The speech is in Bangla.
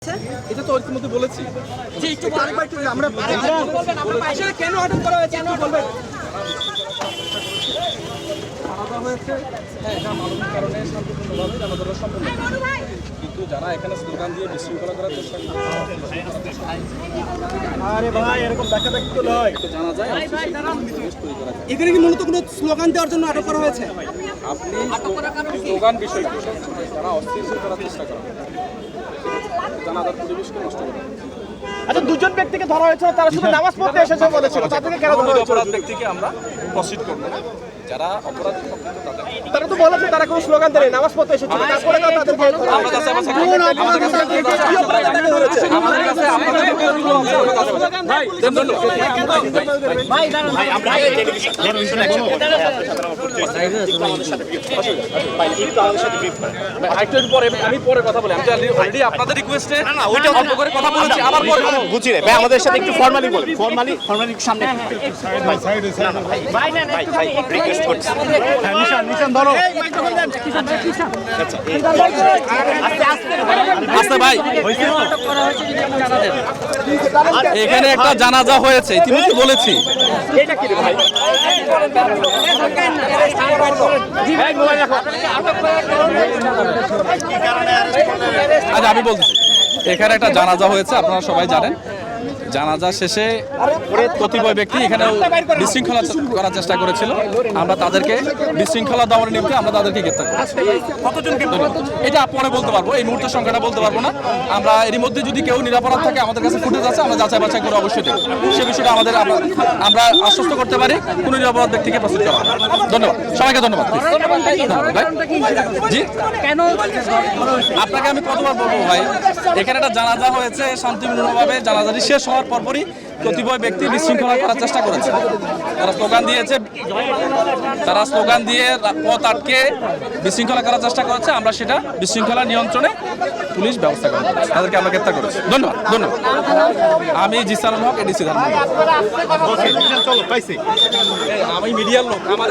এটা তো ইতিমধ্যে বলেছি যে একটু আরেকবার একটু আমরা বলবেন আপনার পাশে কেন অর্ডার করা হয়েছে একটু বলবেন। আলাদা হয়েছে হ্যাঁ, এটা মানবিক কারণে শান্তিপূর্ণভাবে জানাজাটা সম্পন্ন কিন্তু যারা এখানে স্লোগান দিয়ে বিশৃঙ্খলা করার চেষ্টা আরে ভাই এরকম দেখা দেখি তো নয় জানা যায় তৈরি করা যায়। এখানে কি মূলত কোনো স্লোগান দেওয়ার জন্য আটক করা হয়েছে? আপনি স্লোগান বিষয় যারা অস্থিতিশীল করার চেষ্টা করেন জানাজার পরিবেশকে নষ্ট করে আচ্ছা দুজন ব্যক্তিকে ধরা হয়েছে তারা শুধু নামাজ পড়তে এসেছে বলেছিল তাদেরকে কেন ধরা হয়েছে? অপরাধ ব্যক্তিকে আমরা প্রসিড করবো না যারা অপরাধ তাদের তারা তো বলেছে তারা কোনো স্লোগান দেয়নি নামাজ পড়তে এসেছিল তারপরে তো তাদেরকে আমরা কাছে আমাদের কাছে আপনাদের ভাই আমি পরে কথা বলি আমি অলরেডি আপনাদের রিকোয়েস্টে না ওইটা অল্প করে কথা বলেছি আবার পরে বুঝি রে ভাই আমাদের সাথে একটু ফর্মালি বল ফর্মালি সামনে রিকোয়েস্ট করছি নিশান ধরো আস্তে ভাই এখানে একটা জানাজা হয়েছে ইতিমধ্যে বলেছি এটা কি রে ভাই আচ্ছা আমি বলতেছি এখানে একটা জানাজা হয়েছে আপনারা সবাই জানেন জানাজা শেষে কতিপয় ব্যক্তি এখানে বিশৃঙ্খলা করার চেষ্টা করেছিল আমরা তাদেরকে বিশৃঙ্খলা দমনের নিমিত্তে আমরা তাদেরকে গ্রেপ্তার করেছি। এটা পরে বলতে পারবো এই মুহূর্তের সংখ্যাটা বলতে পারবো না আমরা এর মধ্যে যদি কেউ নিরাপরাধ থাকে আমাদের কাছে ফুটেজ আছে আমরা যাচাই বাছাই করে অবশ্যই দেখব সে বিষয়টা আমাদের আমরা আশ্বস্ত করতে পারি কোনো নিরাপরাধ ব্যক্তিকে প্রস্তুত করা ধন্যবাদ সবাইকে ধন্যবাদ জি আপনাকে আমি কতবার বলবো ভাই এখানে একটা জানাজা হয়েছে শান্তিপূর্ণভাবে জানাজাটি শেষ হওয়ার পরপরই কতিপয় ব্যক্তি বিশৃঙ্খলা করার চেষ্টা করেছে তারা স্লোগান দিয়েছে তারা স্লোগান দিয়ে পথ আটকে বিশৃঙ্খলা করার চেষ্টা করেছে আমরা সেটা বিশৃঙ্খলা নিয়ন্ত্রণে পুলিশ ব্যবস্থা করে তাদেরকে আমরা গ্রেপ্তার করেছি ধন্যবাদ ধন্যবাদ আমি জিসানুল হক এডিসি ধানমন্ডি আমি মিডিয়ার লোক আমার